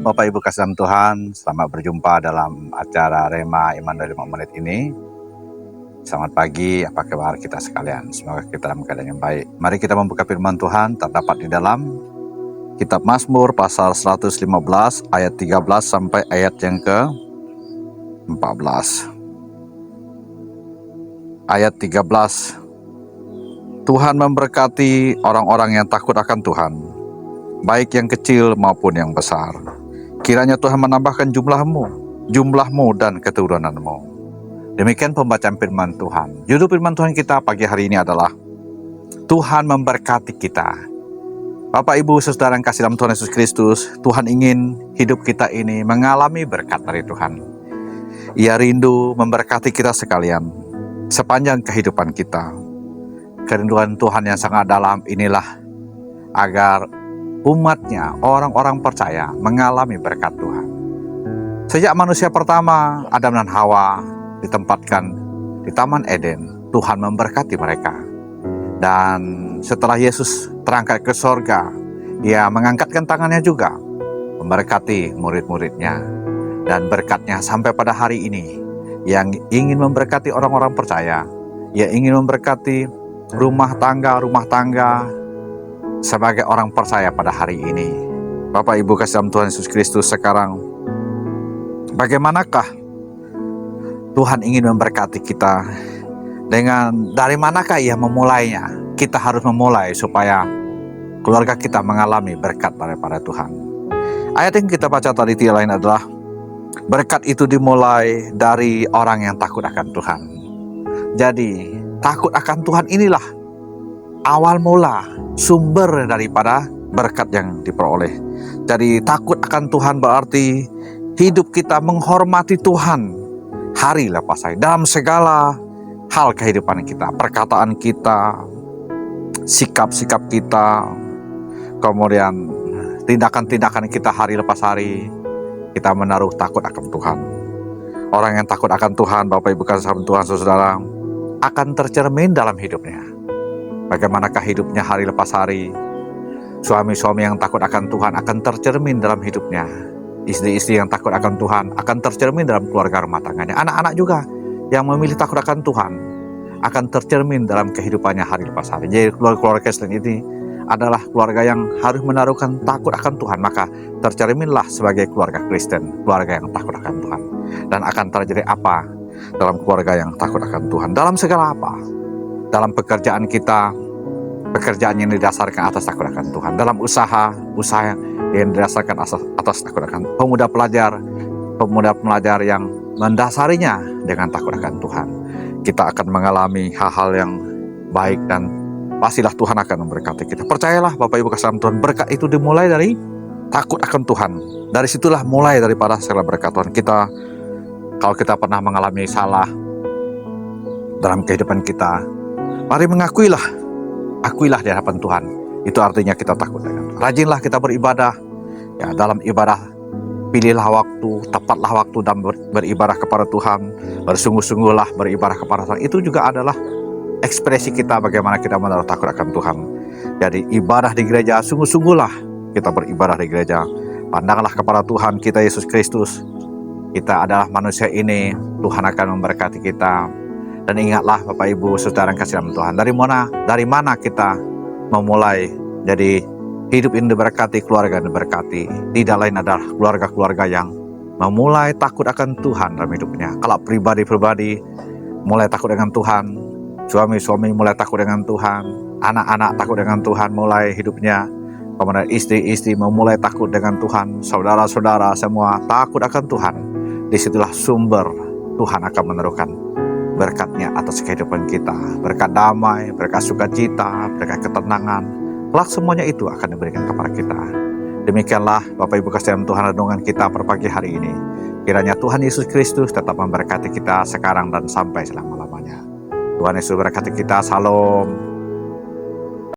Bapak Ibu kasih dalam Tuhan, selamat berjumpa dalam acara Rema Iman 25 menit ini. Selamat pagi, apa kabar kita sekalian? Semoga kita dalam keadaan yang baik. Mari kita membuka firman Tuhan, terdapat di dalam Kitab Mazmur pasal 115 ayat 13 sampai ayat yang ke-14. Ayat 13, Tuhan memberkati orang-orang yang takut akan Tuhan, baik yang kecil maupun yang besar. Kiranya Tuhan menambahkan jumlahmu dan keturunanmu. Demikian pembacaan firman Tuhan. Judul firman Tuhan kita pagi hari ini adalah Tuhan memberkati kita. Bapak Ibu saudara yang kasih dalam Tuhan Yesus Kristus, Tuhan ingin hidup kita ini mengalami berkat dari Tuhan. Ia rindu memberkati kita sekalian sepanjang kehidupan kita. Kerinduan Tuhan yang sangat dalam inilah agar umatnya, orang-orang percaya mengalami berkat Tuhan. Sejak manusia pertama, Adam dan Hawa ditempatkan di Taman Eden, Tuhan memberkati mereka. Dan setelah Yesus terangkat ke sorga, Ia mengangkatkan tangannya juga, memberkati murid-muridnya. Dan berkatnya sampai pada hari ini, yang ingin memberkati orang-orang percaya, Ia ingin memberkati rumah tangga sebagai orang percaya pada hari ini. Bapak Ibu kasih dalam Tuhan Yesus Kristus, sekarang bagaimanakah Tuhan ingin memberkati kita? Dari manakah Ia memulainya? Kita harus memulai supaya keluarga kita mengalami berkat daripada Tuhan. Ayat yang kita baca tadi tidak lain adalah berkat itu dimulai dari orang yang takut akan Tuhan. Jadi takut akan Tuhan inilah awal mula, sumber daripada berkat yang diperoleh. Jadi takut akan Tuhan berarti hidup kita menghormati Tuhan hari lepas hari. Dalam segala hal kehidupan kita, perkataan kita, sikap-sikap kita, kemudian tindakan-tindakan kita hari lepas hari, kita menaruh takut akan Tuhan. Orang yang takut akan Tuhan, Bapak Ibu kasih dalam Tuhan saudara, akan tercermin dalam hidupnya. Bagaimanakah hidupnya hari lepas hari? Suami-suami yang takut akan Tuhan akan tercermin dalam hidupnya. Istri-istri yang takut akan Tuhan akan tercermin dalam keluarga rumah tangganya. Anak-anak juga yang memilih takut akan Tuhan akan tercermin dalam kehidupannya hari lepas hari. Jadi keluarga Kristen ini adalah keluarga yang harus menaruhkan takut akan Tuhan. Maka tercerminlah sebagai keluarga Kristen, keluarga yang takut akan Tuhan. Dan akan terjadi apa dalam keluarga yang takut akan Tuhan? Dalam segala apa? Dalam pekerjaan kita, pekerjaan yang didasarkan atas takut akan Tuhan. Dalam usaha yang didasarkan atas takut akan pemuda pelajar yang mendasarinya dengan takut akan Tuhan. Kita akan mengalami hal-hal yang baik dan pastilah Tuhan akan memberkati kita. Percayalah Bapak Ibu kasih dalam Tuhan, berkat itu dimulai dari takut akan Tuhan. Dari situlah mulai daripada segala berkat Tuhan. Kalau kita pernah mengalami salah dalam kehidupan kita, mari mengakuilah di hadapan Tuhan. Itu artinya kita takut dengan Tuhan. Rajinlah kita beribadah. Ya, dalam ibadah pilihlah waktu, tepatlah waktu dan beribadah kepada Tuhan. Bersungguh-sungguhlah beribadah kepada Tuhan. Itu juga adalah ekspresi kita bagaimana kita menaruh takut akan Tuhan. Jadi ibadah di gereja, sungguh-sungguhlah kita beribadah di gereja. Pandanglah kepada Tuhan kita Yesus Kristus. Kita adalah manusia ini, Tuhan akan memberkati kita. Dan ingatlah Bapak Ibu saudara yang kasih dalam Tuhan, dari mana kita memulai jadi hidup ini diberkati, keluarga diberkati. Tidak lain adalah keluarga-keluarga yang memulai takut akan Tuhan dalam hidupnya. Kalau pribadi-pribadi mulai takut dengan Tuhan, suami-suami mulai takut dengan Tuhan, anak-anak takut dengan Tuhan mulai hidupnya, kemudian istri-istri memulai takut dengan Tuhan, saudara-saudara semua takut akan Tuhan. Disitulah sumber Tuhan akan menaruhkan berkatnya atas kehidupan kita. Berkat damai, berkat sukacita, berkat ketenangan, kelak semuanya itu akan diberikan kepada kita. Demikianlah Bapak Ibu kasih dalam Tuhan renungan kita pada pagi hari ini. Kiranya Tuhan Yesus Kristus tetap memberkati kita sekarang dan sampai selama-lamanya. Tuhan Yesus berkati kita. Salam.